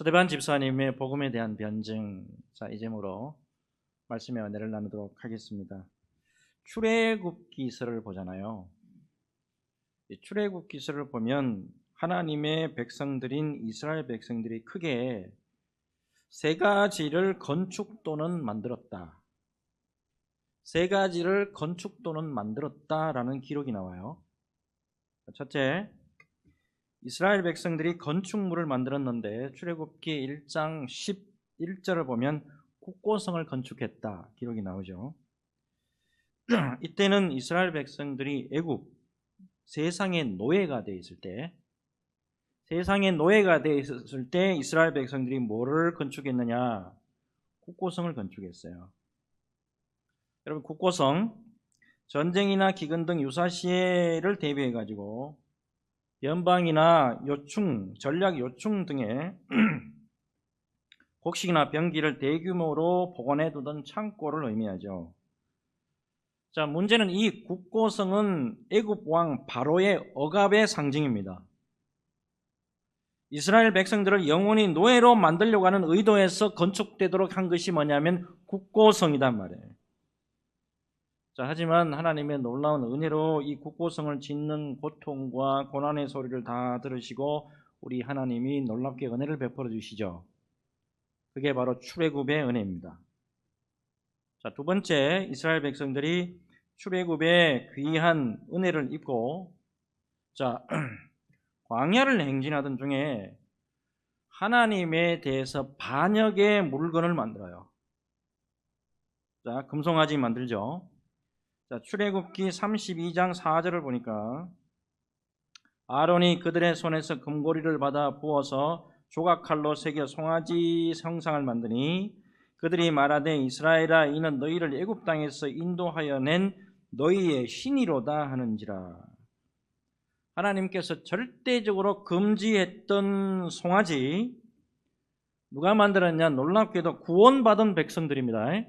서대반 집사님의 복음에 대한 변증, 자, 이 제목으로 말씀의 은혜를 나누도록 하겠습니다. 출애굽기서를 보잖아요. 이 출애굽기서를 보면 하나님의 백성들인 이스라엘 백성들이 크게 세 가지를 건축 또는 만들었다. 세 가지를 건축 또는 만들었다라는 기록이 나와요. 첫째, 이스라엘 백성들이 건축물을 만들었는데 출애굽기 1장 11절을 보면 국고성을 건축했다 기록이 나오죠. 이때는 이스라엘 백성들이 애굽 세상의 노예가 되어 있을 때 이스라엘 백성들이 뭐를 건축했느냐? 국고성을 건축했어요. 여러분, 국고성, 전쟁이나 기근 등 유사시에를 대비해 가지고 연방이나 요충, 전략 요충 등의 곡식이나 병기를 대규모로 보관해 두던 창고를 의미하죠. 자, 문제는 이 국고성은 애굽 왕 바로의 억압의 상징입니다. 이스라엘 백성들을 영원히 노예로 만들려고 하는 의도에서 건축되도록 한 것이 뭐냐면 국고성이란 말이에요. 자, 하지만 하나님의 놀라운 은혜로 이 국고성을 짓는 고통과 고난의 소리를 다 들으시고 우리 하나님이 놀랍게 은혜를 베풀어 주시죠. 그게 바로 출애굽의 은혜입니다. 자, 두 번째, 이스라엘 백성들이 출애굽의 귀한 은혜를 입고 자, 광야를 행진하던 중에 하나님에 대해서 반역의 물건을 만들어요. 자, 금송아지 만들죠. 자, 출애굽기 32장 4절을 보니까 아론이 그들의 손에서 금고리를 받아 부어서 조각칼로 새겨 송아지 형상을 만드니 그들이 말하되 이스라엘아 이는 너희를 애굽 땅에서 인도하여 낸 너희의 신이로다 하는지라. 하나님께서 절대적으로 금지했던 송아지 누가 만들었냐? 놀랍게도 구원받은 백성들입니다.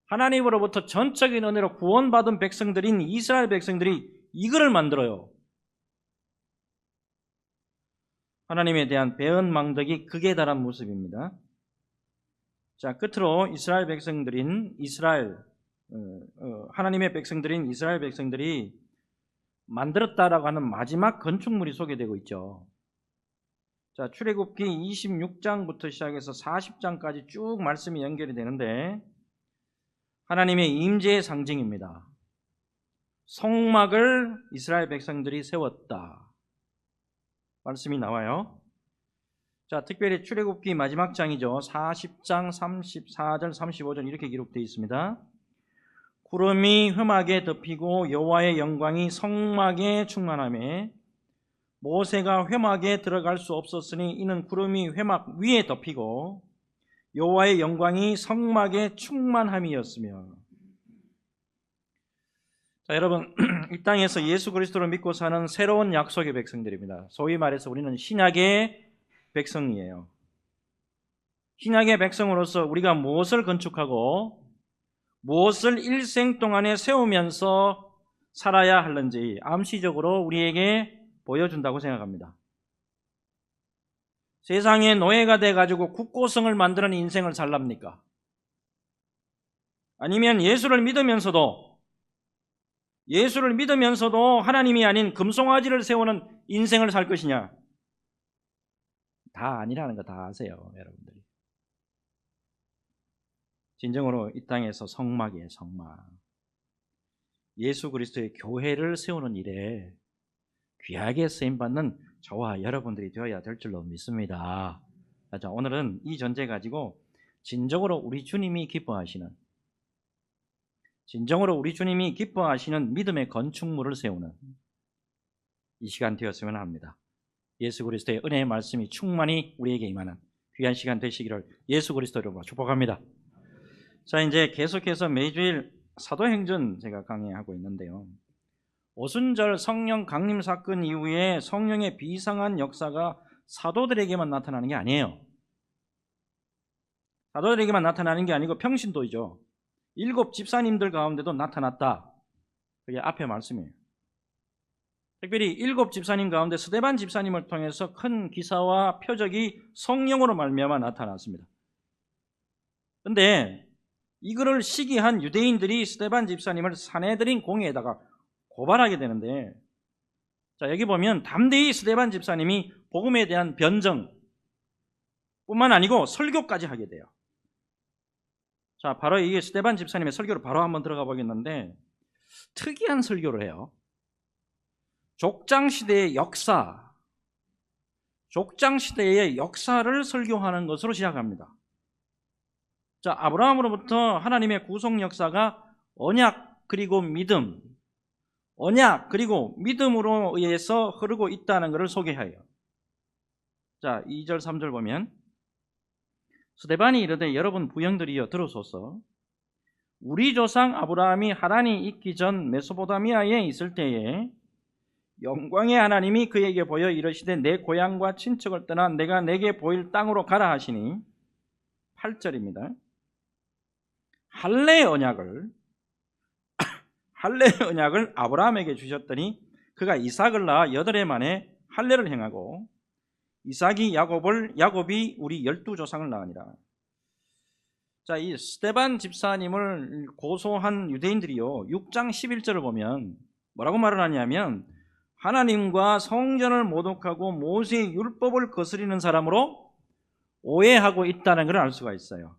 하나님으로부터 전적인 은혜로 구원받은 백성들인 이스라엘 백성들이 이거를 만들어요. 하나님에 대한 배은망덕이 극에 달한 모습입니다. 자, 끝으로 하나님의 백성들인 이스라엘 백성들이 만들었다라고 하는 마지막 건축물이 소개되고 있죠. 자, 출애굽기 26장부터 시작해서 40장까지 쭉 말씀이 연결이 되는데 하나님의 임재의 상징입니다. 성막을 이스라엘 백성들이 세웠다. 말씀이 나와요. 자, 특별히 출애굽기 마지막 장이죠. 40장 34절 35절 이렇게 기록되어 있습니다. 구름이 회막에 덮이고 여호와의 영광이 성막에 충만하며 모세가 회막에 들어갈 수 없었으니 이는 구름이 회막 위에 덮이고 여호와의 영광이 성막에 충만함이었으며. 자, 여러분, 이 땅에서 예수 그리스도를 믿고 사는 새로운 약속의 백성들입니다. 소위 말해서 우리는 신약의 백성이에요. 신약의 백성으로서 우리가 무엇을 건축하고 무엇을 일생 동안에 세우면서 살아야 하는지 암시적으로 우리에게 보여준다고 생각합니다. 세상의 노예가 돼가지고 국고성을 만드는 인생을 살랍니까? 아니면 예수를 믿으면서도 하나님이 아닌 금송아지를 세우는 인생을 살 것이냐? 다 아니라는 거 다 아세요, 여러분들이. 진정으로 이 땅에서 성막이에요, 성막. 예수 그리스도의 교회를 세우는 일에 귀하게 쓰임받는 저와 여러분들이 되어야 될 줄로 믿습니다. 자, 오늘은 이 전제 가지고 진정으로 우리 주님이 기뻐하시는 믿음의 건축물을 세우는 이 시간 되었으면 합니다. 예수 그리스도의 은혜의 말씀이 충만히 우리에게 임하는 귀한 시간 되시기를 예수 그리스도로 축복합니다. 자, 이제 계속해서 매주일 사도행전 제가 강의하고 있는데요. 오순절 성령 강림 사건 이후에 성령의 비상한 역사가 사도들에게만 나타나는 게 아니에요. 사도들에게만 나타나는 게 아니고 평신도이죠. 7 집사님들 가운데도 나타났다. 그게 앞에 말씀이에요. 특별히 7 집사님 가운데 스데반 집사님을 통해서 큰 기사와 표적이 성령으로 말미암아 나타났습니다. 그런데 이거를 시기한 유대인들이 스데반 집사님을 사내들인 공회에다가 고발하게 되는데, 자, 여기 보면 담대히 스데반 집사님이 복음에 대한 변정 뿐만 아니고 설교까지 하게 돼요. 자, 바로 이게 스데반 집사님의 설교를 바로 한번 들어가 보겠는데, 특이한 설교를 해요. 족장시대의 역사, 족장시대의 역사를 설교하는 것으로 시작합니다. 자, 아브라함으로부터 하나님의 구속 역사가 언약 그리고 믿음, 언약 그리고 믿음으로 의해서 흐르고 있다는 것을 소개해요. 자, 2절 3절 보면 스데반이 이르되 여러분 부형들이여 들으소서. 우리 조상 아브라함이 하란이 있기 전 메소포타미아에 있을 때에 영광의 하나님이 그에게 보여 이르시되 내 고향과 친척을 떠나 내가 내게 보일 땅으로 가라 하시니, 8절입니다. 할례의 언약을 아브라함에게 주셨더니 그가 이삭을 낳아 8해 만에 할례를 행하고 이삭이 야곱이 우리 12조상을 낳으니라. 자, 이 스데반 집사님을 고소한 유대인들이요 6장 11절을 보면 뭐라고 말을 하냐면 하나님과 성전을 모독하고 모세의 율법을 거스리는 사람으로 오해하고 있다는 걸 알 수가 있어요.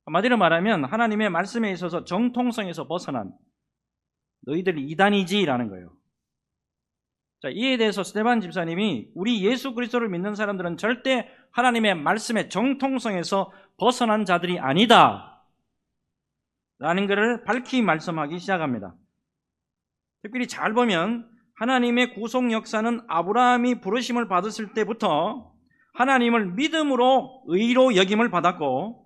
한마디로 말하면 하나님의 말씀에 있어서 정통성에서 벗어난 너희들 이단이지라는 거예요. 자, 이에 대해서 스데반 집사님이 우리 예수 그리스도를 믿는 사람들은 절대 하나님의 말씀의 정통성에서 벗어난 자들이 아니다 라는 것을 밝히 말씀하기 시작합니다. 특별히 잘 보면 하나님의 구속 역사는 아브라함이 부르심을 받았을 때부터 하나님을 믿음으로 의로 여김을 받았고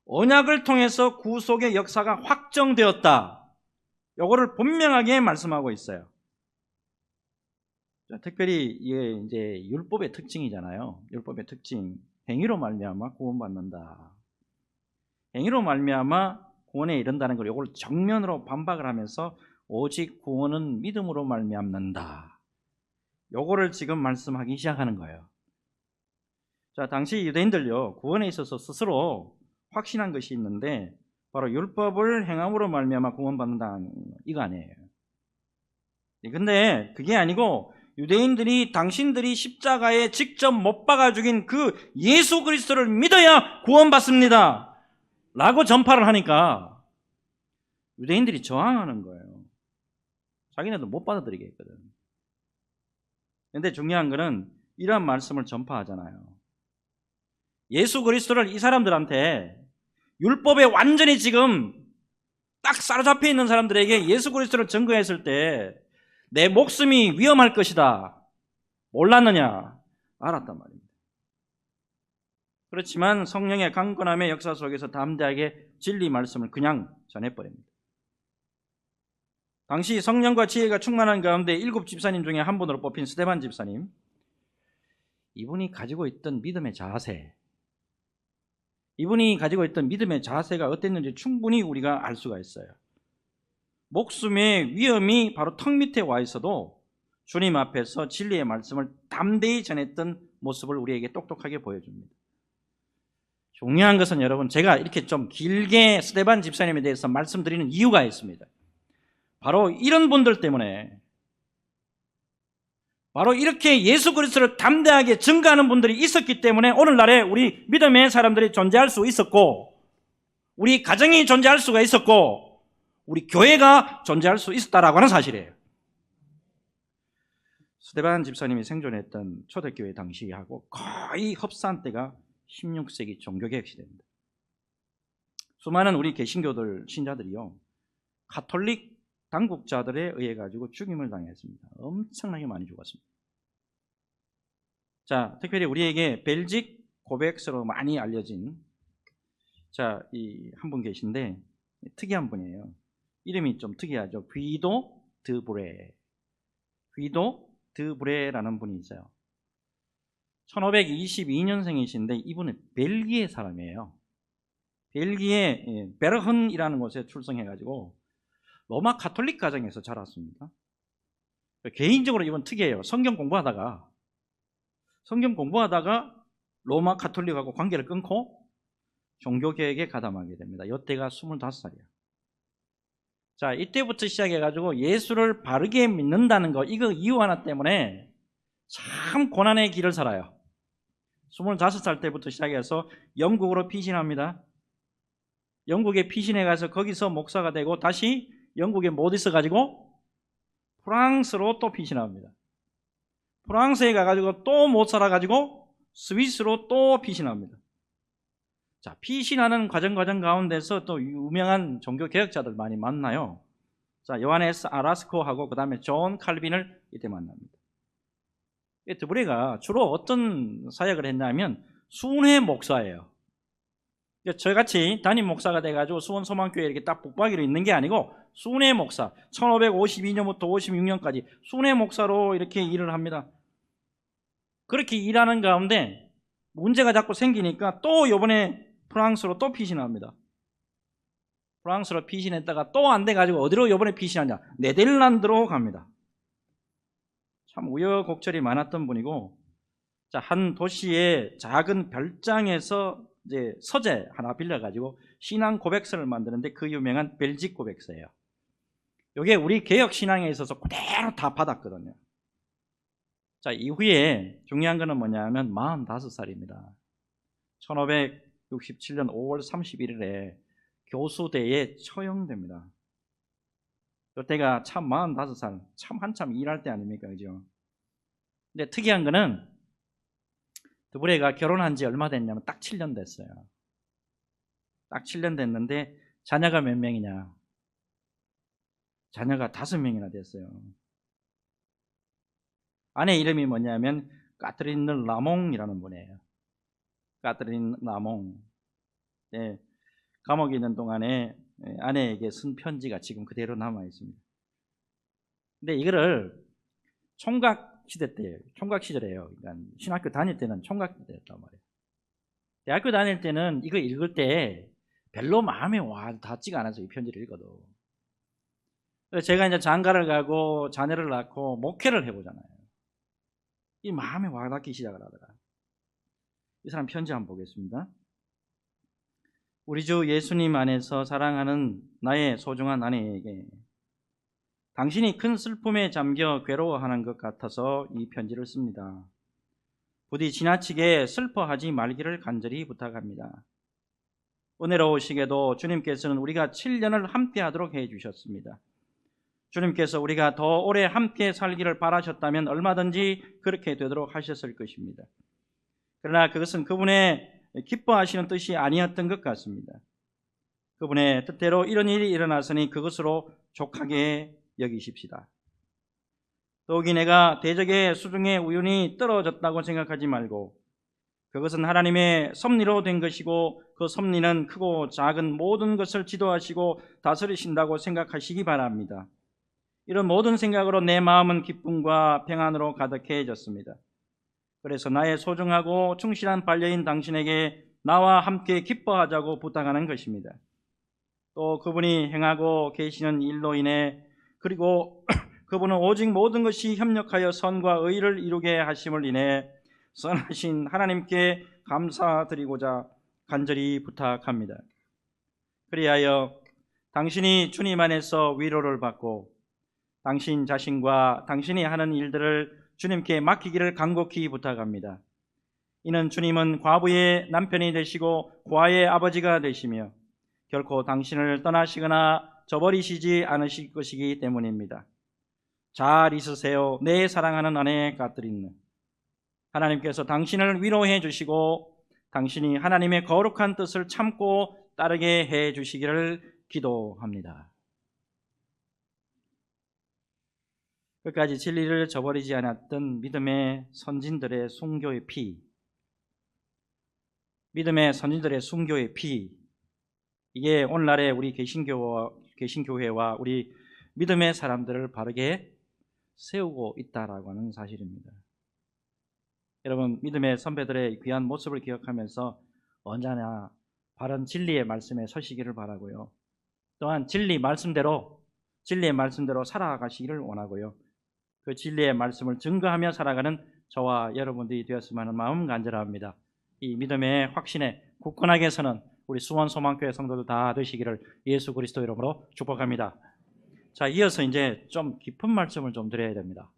언약을 통해서 구속의 역사가 확정되었다, 요거를 분명하게 말씀하고 있어요. 자, 특별히 이게 이제 율법의 특징이잖아요. 율법의 특징, 행위로 말미암아 구원받는다, 행위로 말미암아 구원에 이른다는 걸 요걸 정면으로 반박을 하면서 오직 구원은 믿음으로 말미암는다, 요거를 지금 말씀하기 시작하는 거예요. 자, 당시 유대인들요 구원에 있어서 스스로 확신한 것이 있는데 바로 율법을 행함으로 말미암아 구원받는다는 이거 아니에요. 근데 그게 아니고 유대인들이 당신들이 십자가에 직접 못 박아 죽인 그 예수 그리스도를 믿어야 구원받습니다 라고 전파를 하니까 유대인들이 저항하는 거예요. 자기네도 못 받아들이겠거든. 근데 중요한 거는 이런 말씀을 전파하잖아요. 예수 그리스도를 이 사람들한테 율법에 완전히 지금 딱 사로잡혀 있는 사람들에게 예수 그리스도를 증거했을 때 내 목숨이 위험할 것이다 몰랐느냐? 알았단 말입니다. 그렇지만 성령의 강건함의 역사 속에서 담대하게 진리 말씀을 그냥 전해버립니다. 당시 성령과 지혜가 충만한 가운데 7 집사님 중에 한 분으로 뽑힌 스데반 집사님, 이분이 가지고 있던 믿음의 자세가 어땠는지 충분히 우리가 알 수가 있어요. 목숨의 위험이 바로 턱 밑에 와 있어도 주님 앞에서 진리의 말씀을 담대히 전했던 모습을 우리에게 똑똑하게 보여줍니다. 중요한 것은 여러분, 제가 이렇게 좀 길게 스데반 집사님에 대해서 말씀드리는 이유가 있습니다. 바로 이런 분들 때문에, 바로 이렇게 예수 그리스도를 담대하게 증거하는 분들이 있었기 때문에 오늘날에 우리 믿음의 사람들이 존재할 수 있었고, 우리 가정이 존재할 수가 있었고, 우리 교회가 존재할 수 있었다라고 하는 사실이에요. 스데반 집사님이 생존했던 초대교회 당시하고 거의 흡사한 때가 16세기 종교개혁 시대입니다. 수많은 우리 개신교들 신자들이요 가톨릭 당국자들에 의해 가지고 죽임을 당했습니다. 엄청나게 많이 죽었습니다. 자, 특별히 우리에게 벨직 고백서로 많이 알려진 이 한 분 계신데 특이한 분이에요. 이름이 좀 특이하죠. 귀도 드브레라는 분이 있어요. 1522년생이신데 이분은 벨기에 사람이에요. 벨기에 베르흔이라는 곳에 출생해가지고 로마 가톨릭 가정에서 자랐습니다. 개인적으로 이건 특이해요. 성경 공부하다가 로마 가톨릭하고 관계를 끊고 종교개혁에 가담하게 됩니다. 이때가 25살이에요. 자, 이때부터 시작해가지고 예수를 바르게 믿는다는 거, 이거 이유 하나 때문에 참 고난의 길을 살아요. 25살 때부터 시작해서 영국으로 피신합니다. 영국에 피신해 가서 거기서 목사가 되고 다시 영국에 못 있어가지고 프랑스로 또 피신합니다. 프랑스에 가가지고 또 못 살아가지고 스위스로 또 피신합니다. 자, 피신하는 과정 가운데서 또 유명한 종교 개혁자들 많이 만나요. 자, 요하네스 아라스코하고 그 다음에 존 칼빈을 이때 만납니다. 이 드브레가 주로 어떤 사역을 했냐면 순회 목사예요. 저희같이 담임 목사가 돼가지고 수원소망교회에 이렇게 딱 북박이로 있는 게 아니고 순회 목사, 1552년부터 56년까지 순회 목사로 이렇게 일을 합니다. 그렇게 일하는 가운데 문제가 자꾸 생기니까 또 이번에 프랑스로 또 피신합니다. 프랑스로 피신했다가 또 안 돼가지고 어디로 이번에 피신하냐? 네덜란드로 갑니다. 참 우여곡절이 많았던 분이고, 자, 한 도시의 작은 별장에서 이제 서재 하나 빌려가지고 신앙 고백서를 만드는데 그 유명한 벨직 고백서예요. 이게 우리 개혁 신앙에 있어서 그대로 다 받았거든요. 자, 이후에 중요한 거는 뭐냐면 45살입니다. 1567년 5월 31일에 교수대에 처형됩니다. 이때가 참 45살, 참 한참 일할 때 아닙니까? 그죠? 근데 특이한 거는 드브레가 결혼한 지 얼마 됐냐면 딱 7년 됐어요. 딱 7년 됐는데 자녀가 몇 명이냐? 자녀가 5명이나 됐어요. 아내 이름이 뭐냐면 까트린 라몽이라는 분이에요. 까트린 라몽. 네, 감옥에 있는 동안에 아내에게 쓴 편지가 지금 그대로 남아 있습니다. 근데 이거를 총각 시대 때예요. 총각 시절이에요. 그러니까 신학교 다닐 때는 총각 시대였단 말이에요. 대학교 다닐 때는 이거 읽을 때 별로 마음에 와 닿지가 않아서 이 편지를 읽어도. 그래서 제가 이제 장가를 가고 자녀를 낳고 목회를 해보잖아요. 이 마음에 와 닿기 시작을 하더라. 이 사람 편지 한번 보겠습니다. 우리 주 예수님 안에서 사랑하는 나의 소중한 아내에게 당신이 큰 슬픔에 잠겨 괴로워하는 것 같아서 이 편지를 씁니다. 부디 지나치게 슬퍼하지 말기를 간절히 부탁합니다. 은혜로우시게도 주님께서는 우리가 7년을 함께 하도록 해주셨습니다. 주님께서 우리가 더 오래 함께 살기를 바라셨다면 얼마든지 그렇게 되도록 하셨을 것입니다. 그러나 그것은 그분의 기뻐하시는 뜻이 아니었던 것 같습니다. 그분의 뜻대로 이런 일이 일어났으니 그것으로 족하게 여기십시다. 더욱이 내가 대적의 수중에 우연히 떨어졌다고 생각하지 말고 그것은 하나님의 섭리로 된 것이고 그 섭리는 크고 작은 모든 것을 지도하시고 다스리신다고 생각하시기 바랍니다. 이런 모든 생각으로 내 마음은 기쁨과 평안으로 가득해졌습니다. 그래서 나의 소중하고 충실한 반려인 당신에게 나와 함께 기뻐하자고 부탁하는 것입니다. 또 그분이 행하고 계시는 일로 인해 그리고 그분은 오직 모든 것이 협력하여 선과 의를 이루게 하심을 인해 선하신 하나님께 감사드리고자 간절히 부탁합니다. 그리하여 당신이 주님 안에서 위로를 받고 당신 자신과 당신이 하는 일들을 주님께 맡기기를 간곡히 부탁합니다. 이는 주님은 과부의 남편이 되시고 고아의 아버지가 되시며 결코 당신을 떠나시거나 저버리시지 않으실 것이기 때문입니다. 잘 있으세요. 내 사랑하는 아내 까트린. 하나님께서 당신을 위로해 주시고 당신이 하나님의 거룩한 뜻을 참고 따르게 해 주시기를 기도합니다. 끝까지 진리를 저버리지 않았던 믿음의 선진들의 순교의 피, 믿음의 선진들의 순교의 피, 이게 오늘날의 우리 개신교회와 우리 믿음의 사람들을 바르게 세우고 있다라고 하는 사실입니다. 여러분, 믿음의 선배들의 귀한 모습을 기억하면서 언제나 바른 진리의 말씀에 서시기를 바라고요. 또한 진리의 말씀대로 살아가시기를 원하고요. 그 진리의 말씀을 증거하며 살아가는 저와 여러분들이 되었으면 하는 마음 간절합니다. 이 믿음의 확신에 굳건하게 서는 우리 수원 소망교회 성도들 다 되시기를 예수 그리스도 이름으로 축복합니다. 자, 이어서 이제 좀 깊은 말씀을 좀 드려야 됩니다.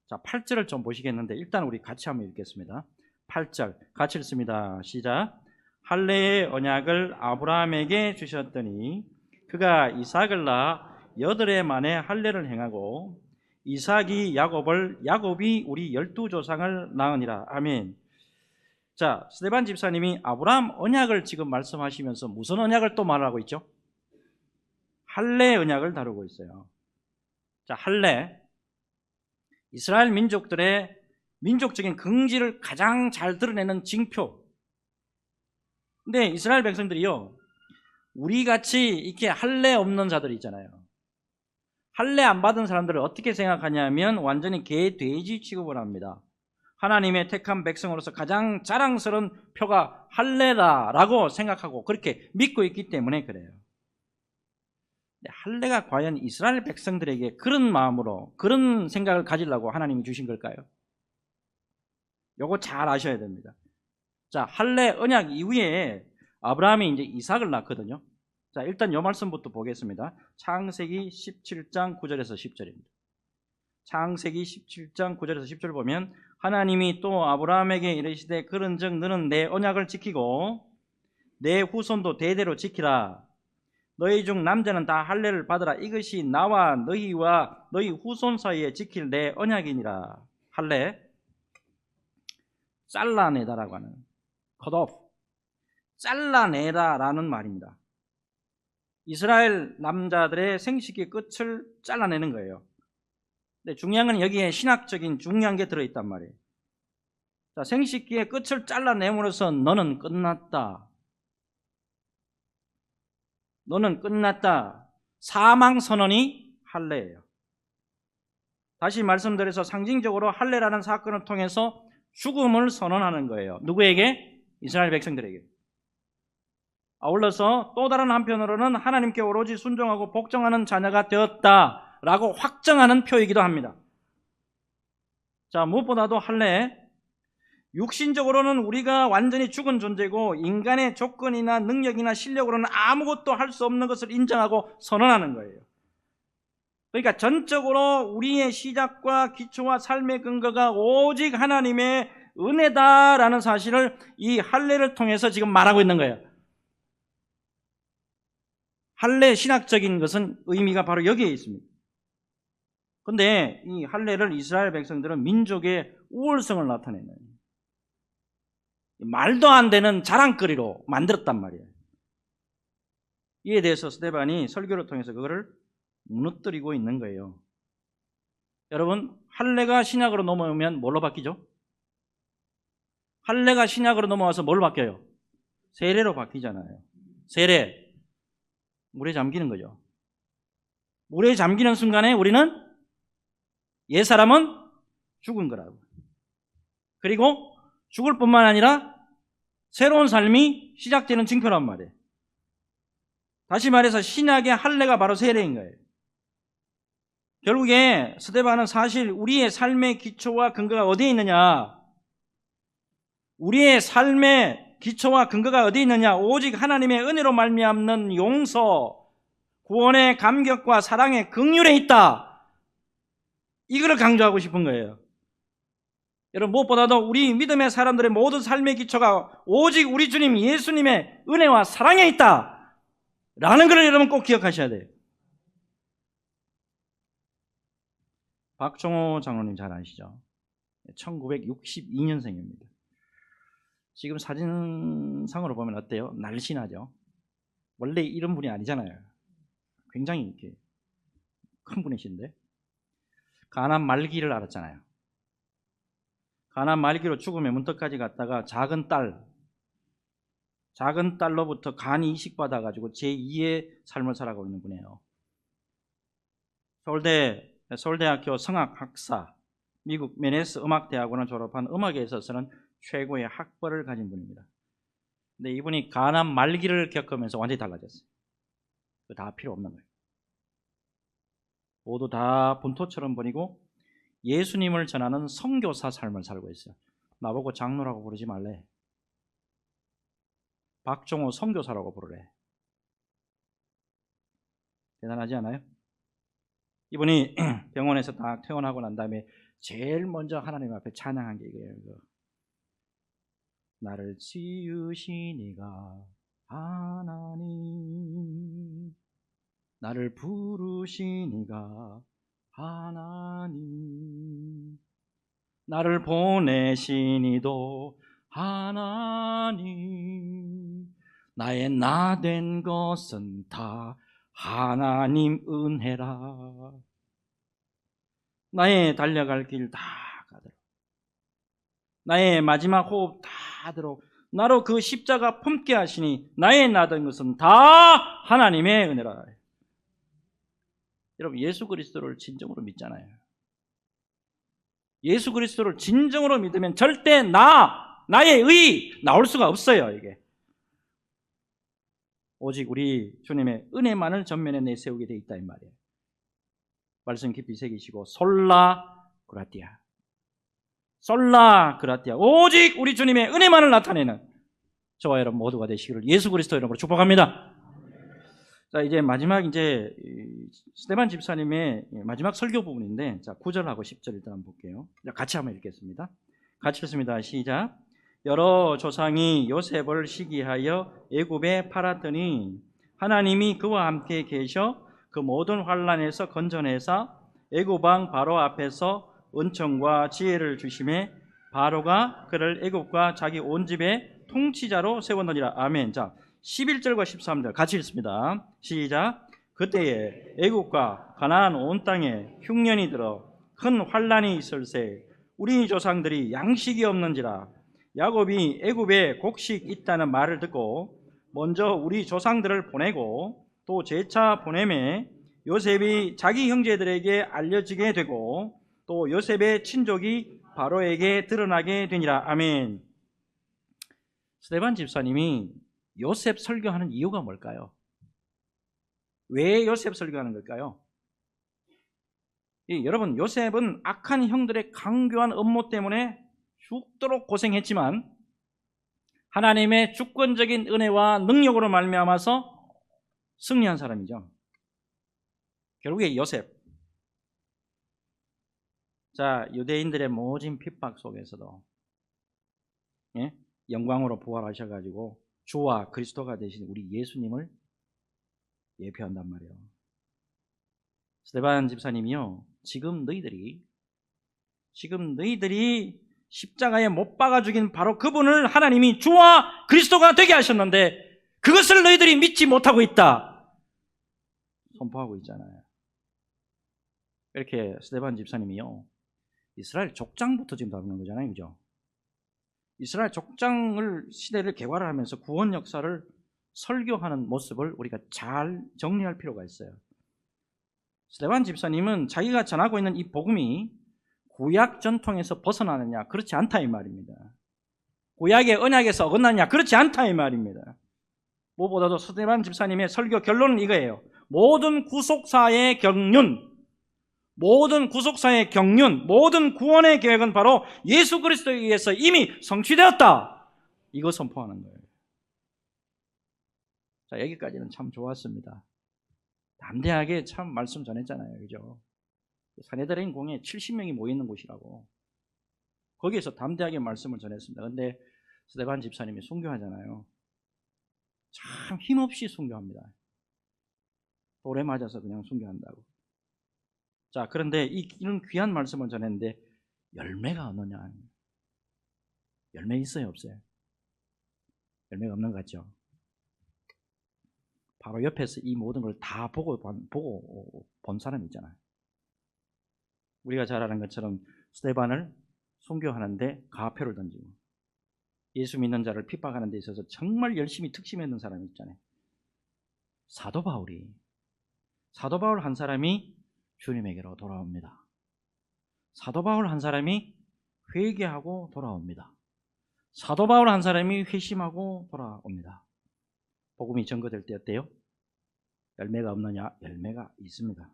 자, 8절을 좀 보시겠는데 일단 우리 같이 한번 읽겠습니다. 8절 같이 읽습니다. 시작. 할례의 언약을 아브라함에게 주셨더니 그가 이삭을 낳아 8해 만에 할례를 행하고 이삭이 야곱이 우리 12조상을 낳으니라. 아멘. 자, 스데반 집사님이 아브라함 언약을 지금 말씀하시면서 무슨 언약을 또 말하고 있죠? 할례 언약을 다루고 있어요. 자, 할례, 이스라엘 민족들의 민족적인 긍지를 가장 잘 드러내는 징표. 근데 이스라엘 백성들이요, 우리같이 이렇게 할례 없는 자들이 있잖아요. 할례 안 받은 사람들을 어떻게 생각하냐면 완전히 개, 돼지 취급을 합니다. 하나님의 택한 백성으로서 가장 자랑스러운 표가 할례다라고 생각하고 그렇게 믿고 있기 때문에 그래요. 할례가 과연 이스라엘 백성들에게 그런 마음으로 그런 생각을 가지려고 하나님이 주신 걸까요? 요거 잘 아셔야 됩니다. 자, 할례 언약 이후에 아브라함이 이제 이삭을 낳거든요. 자, 일단 요 말씀부터 보겠습니다. 창세기 17장 9절에서 10절입니다. 창세기 17장 9절에서 10절 보면 하나님이 또 아브라함에게 이르시되 그런즉 너는 내 언약을 지키고 내 후손도 대대로 지키라. 너희 중 남자는 다 할례를 받으라. 이것이 나와 너희와 너희 후손 사이에 지킬 내 언약이니라. 할례, 잘라내다라고 하는 cut off, 잘라내다라는 말입니다. 이스라엘 남자들의 생식의 끝을 잘라내는 거예요. 근데 중요한 건 여기에 신학적인 중요한 게 들어있단 말이에요. 자, 생식기의 끝을 잘라내므로써 너는 끝났다. 너는 끝났다. 사망선언이 할례예요. 다시 말씀드려서 상징적으로 할례라는 사건을 통해서 죽음을 선언하는 거예요. 누구에게? 이스라엘 백성들에게. 아울러서 또 다른 한편으로는 하나님께 오로지 순종하고 복종하는 자녀가 되었다라고 확정하는 표이기도 합니다. 자, 무엇보다도 할례, 육신적으로는 우리가 완전히 죽은 존재고 인간의 조건이나 능력이나 실력으로는 아무것도 할 수 없는 것을 인정하고 선언하는 거예요. 그러니까 전적으로 우리의 시작과 기초와 삶의 근거가 오직 하나님의 은혜다라는 사실을 이 할례를 통해서 지금 말하고 있는 거예요. 할례 신학적인 것은 의미가 바로 여기에 있습니다. 그런데 이 할례를 이스라엘 백성들은 민족의 우월성을 나타내는 말도 안 되는 자랑거리로 만들었단 말이에요. 이에 대해서 스데반이 설교를 통해서 그거를 무너뜨리고 있는 거예요. 여러분, 할례가 신약으로 넘어오면 뭘로 바뀌죠? 할례가 신약으로 넘어와서 뭘로 바뀌어요? 세례로 바뀌잖아요. 세례, 물에 잠기는 거죠. 물에 잠기는 순간에 우리는 옛사람은 죽은 거라고. 그리고 죽을 뿐만 아니라 새로운 삶이 시작되는 징표란 말이에요. 다시 말해서 신약의 할례가 바로 세례인 거예요. 결국에 스데반은 사실 우리의 삶의 기초와 근거가 어디에 있느냐? 우리의 삶의 기초와 근거가 어디에 있느냐? 오직 하나님의 은혜로 말미암는 용서, 구원의 감격과 사랑의 긍휼에 있다. 이거를 강조하고 싶은 거예요. 여러분, 무엇보다도 우리 믿음의 사람들의 모든 삶의 기초가 오직 우리 주님 예수님의 은혜와 사랑에 있다 라는 걸 여러분 꼭 기억하셔야 돼요. 박종호 장로님 잘 아시죠? 1962년생입니다. 지금 사진상으로 보면 어때요? 날씬하죠? 원래 이런 분이 아니잖아요. 굉장히 이렇게 큰 분이신데 가난 말기를 앓았잖아요. 가난 말기로 죽음의 문턱까지 갔다가 작은 딸로부터 간이 이식받아가지고 제2의 삶을 살아가고 있는 분이에요. 서울대학교 성악학사, 미국 메네스 음악대학원을 졸업한 음악에 있어서는 최고의 학벌을 가진 분입니다. 근데 이분이 가난 말기를 겪으면서 완전히 달라졌어요. 다 필요 없는 거예요. 모두 다 분토처럼 보이고 예수님을 전하는 선교사 삶을 살고 있어요. 나보고 장로라고 부르지 말래. 박종호 선교사라고 부르래. 대단하지 않아요? 이분이 병원에서 딱 퇴원하고 난 다음에 제일 먼저 하나님 앞에 찬양한 게 이거예요. 나를 지으시니가 하나님, 나를 부르시니가 하나님, 나를 보내시니도 하나님, 나의 나 된 것은 다 하나님 은혜라. 나의 달려갈 길 다 가도록, 나의 마지막 호흡 다 하도록 나로 그 십자가 품게 하시니 나의 나 된 것은 다 하나님의 은혜라. 여러분, 예수 그리스도를 진정으로 믿잖아요. 예수 그리스도를 진정으로 믿으면 절대 나의 의 나올 수가 없어요. 이게 오직 우리 주님의 은혜만을 전면에 내세우게 돼 있다 이 말이에요. 말씀 깊이 새기시고 솔라 그라티아, 솔라 그라티아, 오직 우리 주님의 은혜만을 나타내는 저와 여러분 모두가 되시기를 예수 그리스도 이름으로 축복합니다. 자, 이제 마지막 스데반 집사님의 마지막 설교 부분인데, 자, 9절하고 10절 일단 한번 볼게요. 같이 한번 읽겠습니다. 같이 읽습니다. 시작. 여러 조상이 요셉을 시기하여 애굽에 팔았더니 하나님이 그와 함께 계셔 그 모든 환난에서 건져내사 애굽 왕 바로 앞에서 은총과 지혜를 주심에 바로가 그를 애굽과 자기 온 집의 통치자로 세웠느니라. 아멘. 자, 11절과 13절 같이 읽습니다. 시작. 그때에 애굽과 가나안 온 땅에 흉년이 들어 큰 환난이 있을세 우리 조상들이 양식이 없는지라. 야곱이 애굽에 곡식 있다는 말을 듣고 먼저 우리 조상들을 보내고 또 재차 보내매 요셉이 자기 형제들에게 알려지게 되고 또 요셉의 친족이 바로에게 드러나게 되니라. 아멘. 스데반 집사님이 요셉 설교하는 이유가 뭘까요? 왜 요셉 설교하는 걸까요? 여러분, 요셉은 악한 형들의 강교한 음모 때문에 죽도록 고생했지만 하나님의 주권적인 은혜와 능력으로 말미암아서 승리한 사람이죠. 결국에 요셉. 자, 유대인들의 모진 핍박 속에서도 영광으로 부활하셔가지고 주와 그리스도가 되신 우리 예수님을 예표한단 말이에요. 스데반 집사님이요, 지금 너희들이 십자가에 못 박아 죽인 바로 그분을 하나님이 주와 그리스도가 되게 하셨는데 그것을 너희들이 믿지 못하고 있다 선포하고 있잖아요. 이렇게 스데반 집사님이요, 이스라엘 족장부터 지금 다루는 거잖아요. 그죠? 이스라엘 족장을 시대를 개괄을 하면서 구원 역사를 설교하는 모습을 우리가 잘 정리할 필요가 있어요. 스데반 집사님은 자기가 전하고 있는 이 복음이 구약 전통에서 벗어나느냐? 그렇지 않다 이 말입니다. 구약의 언약에서 어긋나느냐? 그렇지 않다 이 말입니다. 무엇보다도 스데반 집사님의 설교 결론은 이거예요. 모든 구속사의 경륜, 모든 구원의 계획은 바로 예수 그리스도에 의해서 이미 성취되었다. 이거 선포하는 거예요. 자, 여기까지는 참 좋았습니다. 담대하게 참 말씀 전했잖아요. 그죠? 사내들인 공에 70명이 모이는 곳이라고. 거기에서 담대하게 말씀을 전했습니다. 그런데 스데반 집사님이 순교하잖아요. 참 힘없이 순교합니다. 돌에 맞아서 그냥 순교한다고. 자, 그런데 이런 귀한 말씀을 전했는데 열매가 없느냐? 열매 있어요, 없어요? 열매가 없는 것 같죠? 바로 옆에서 이 모든 걸 다 보고 본 사람이 있잖아요. 우리가 잘 아는 것처럼 스데반을 순교하는데 가표를 던지고 예수 믿는 자를 핍박하는 데 있어서 정말 열심히 특심했는 사람이 있잖아요. 사도 바울 한 사람이 주님에게로 돌아옵니다. 사도 바울 한 사람이 회개하고 돌아옵니다. 사도 바울 한 사람이 회심하고 돌아옵니다. 복음이 전거될 때 어때요? 열매가 없느냐? 열매가 있습니다.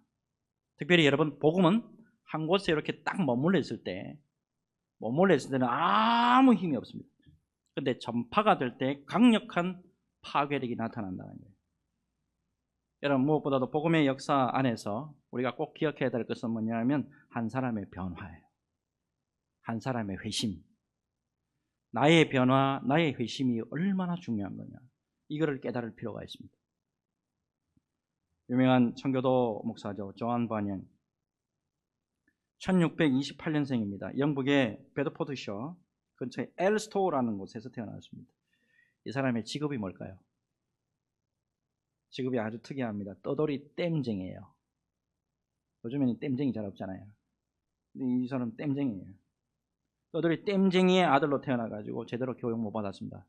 특별히 여러분, 복음은 한 곳에 이렇게 딱 머물러 있을 때는 아무 힘이 없습니다. 근데 전파가 될 때 강력한 파괴력이 나타난다는 거예요. 여러분, 무엇보다도 복음의 역사 안에서 우리가 꼭 기억해야 될 것은 뭐냐면 한 사람의 변화예요. 한 사람의 회심. 나의 변화, 나의 회심이 얼마나 중요한 거냐, 이거를 깨달을 필요가 있습니다. 유명한 청교도 목사죠. 존 버년, 1628년생입니다. 영국의 베드포드셔 근처에 엘스토우라는 곳에서 태어났습니다. 이 사람의 직업이 뭘까요? 직업이 아주 특이합니다. 떠돌이 땜쟁이에요. 요즘에는 땜쟁이 잘 없잖아요. 근데 이 사람은 땜쟁이에요. 떠돌이 땜쟁이의 아들로 태어나가지고 제대로 교육 못 받았습니다.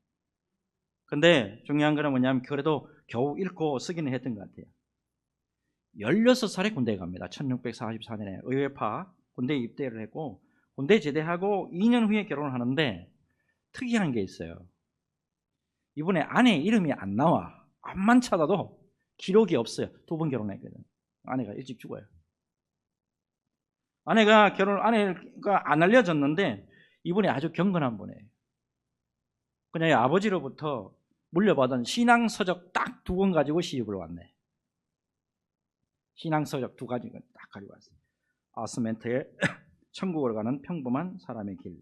근데 중요한 거는 뭐냐면 그래도 겨우 읽고 쓰기는 했던 것 같아요. 16살에 군대에 갑니다. 1644년에 의회파 군대에 입대를 했고, 군대 제대하고 2년 후에 결혼을 하는데 특이한 게 있어요. 이분의 아내 이름이 안 나와. 암만 찾아도 기록이 없어요. 2번 결혼했거든요. 아내가 일찍 죽어요. 아내가 안 알려졌는데 이분이 아주 경건한 분이에요. 그냥 아버지로부터 물려받은 신앙서적 딱 2권 가지고 시집을 왔네. 신앙서적 2가지 딱 가지고 왔어요. 아스멘트의 천국으로 가는 평범한 사람의 길,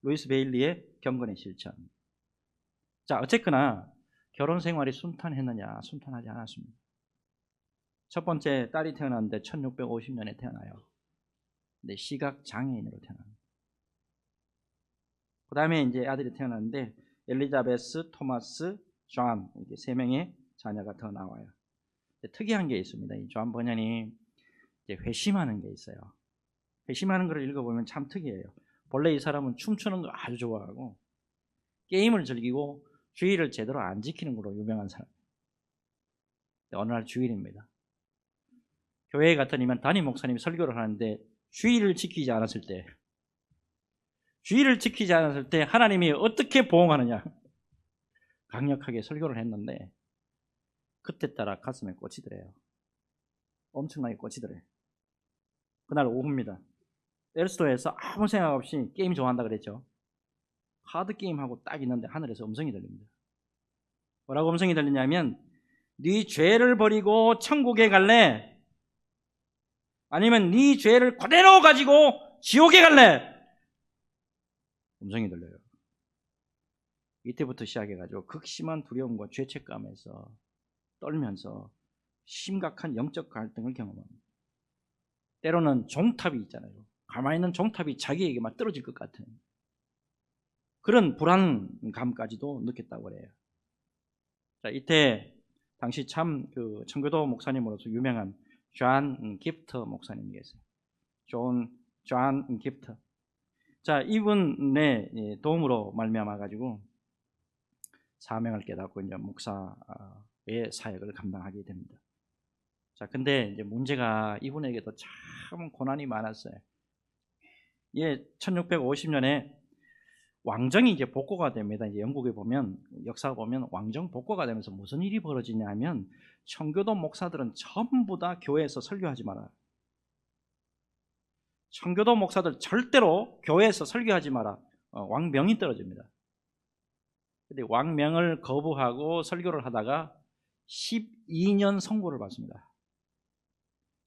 루이스 베일리의 경건의 실천. 자, 어쨌거나 결혼 생활이 순탄했느냐? 순탄하지 않았습니다. 첫 번째 딸이 태어났는데 1650년에 태어나요. 근데 시각 장애인으로 태어납니다. 그 다음에 이제 아들이 태어났는데 엘리자베스, 토마스, 존, 이렇게 3명의 자녀가 더 나와요. 특이한 게 있습니다. 이 존 버년이 이제 회심하는 게 있어요. 회심하는 걸 읽어보면 참 특이해요. 본래 이 사람은 춤추는 거 아주 좋아하고 게임을 즐기고 주의를 제대로 안 지키는 걸로 유명한 사람. 어느 날 주일입니다. 교회에 갔더니만 담임 목사님이 설교를 하는데 주의를 지키지 않았을 때 하나님이 어떻게 보응하느냐, 강력하게 설교를 했는데 그때 따라 가슴에 꽂히더래요. 엄청나게 꽂히더래요. 그날 오후입니다. 엘스토에서 아무 생각 없이 게임 좋아한다 그랬죠. 카드 게임하고 딱 있는데 하늘에서 음성이 들립니다. 뭐라고 음성이 들리냐면 네 죄를 버리고 천국에 갈래? 아니면 네 죄를 그대로 가지고 지옥에 갈래? 음성이 들려요. 이때부터 시작해가지고 극심한 두려움과 죄책감에서 떨면서 심각한 영적 갈등을 경험합니다. 때로는 종탑이 있잖아요. 가만히 있는 종탑이 자기에게 막 떨어질 것 같은 그런 불안감까지도 느꼈다고 그래요. 자, 이때 당시 참 그 청교도 목사님으로서 유명한 존 기프터 목사님이 계세요. 존 기프터. 자, 이분의 도움으로 말미암아 가지고 사명을 깨닫고 이제 목사의 사역을 감당하게 됩니다. 자, 근데 이제 문제가 이분에게도 참 고난이 많았어요. 예, 1650년에 왕정이 이제 복고가 됩니다. 이제 영국에 보면, 역사 보면 왕정 복고가 되면서 무슨 일이 벌어지냐면 청교도 목사들은 전부 다 교회에서 설교하지 마라. 청교도 목사들 절대로 교회에서 설교하지 마라. 왕명이 떨어집니다. 근데 왕명을 거부하고 설교를 하다가 12년 선고를 받습니다.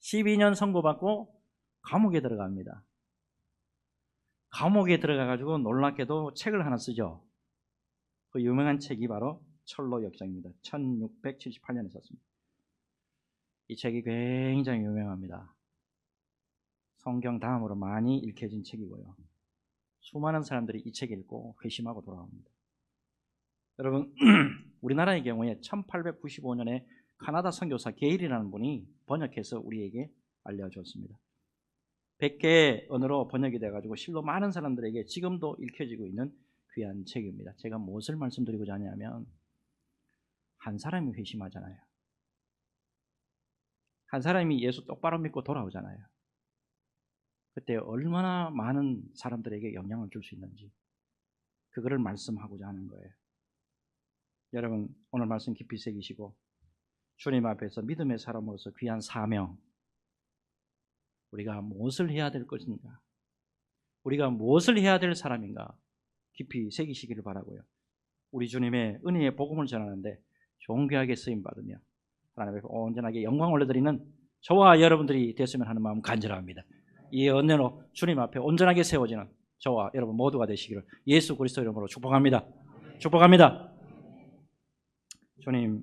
12년 선고받고 감옥에 들어갑니다. 감옥에 들어가가지고 놀랍게도 책을 하나 쓰죠. 그 유명한 책이 바로 철로 역정입니다. 1678년에 썼습니다. 이 책이 굉장히 유명합니다. 성경 다음으로 많이 읽혀진 책이고요. 수많은 사람들이 이 책 읽고 회심하고 돌아옵니다. 여러분, 우리나라의 경우에 1895년에 카나다 선교사 게일이라는 분이 번역해서 우리에게 알려줬습니다. 100개의 언어로 번역이 돼가지고 실로 많은 사람들에게 지금도 읽혀지고 있는 귀한 책입니다. 제가 무엇을 말씀드리고자 하냐면 한 사람이 회심하잖아요. 한 사람이 예수 똑바로 믿고 돌아오잖아요. 그때 얼마나 많은 사람들에게 영향을 줄 수 있는지 그거를 말씀하고자 하는 거예요. 여러분, 오늘 말씀 깊이 새기시고 주님 앞에서 믿음의 사람으로서 귀한 사명, 우리가 무엇을 해야 될 것인가? 우리가 무엇을 해야 될 사람인가? 깊이 새기시기를 바라고요. 우리 주님의 은혜의 복음을 전하는데 존귀하게 쓰임 받으며 하나님 앞에 온전하게 영광 올려드리는 저와 여러분들이 됐으면 하는 마음 간절합니다. 이 은혜로 주님 앞에 온전하게 세워지는 저와 여러분 모두가 되시기를 예수 그리스도 이름으로 축복합니다. 축복합니다. 주님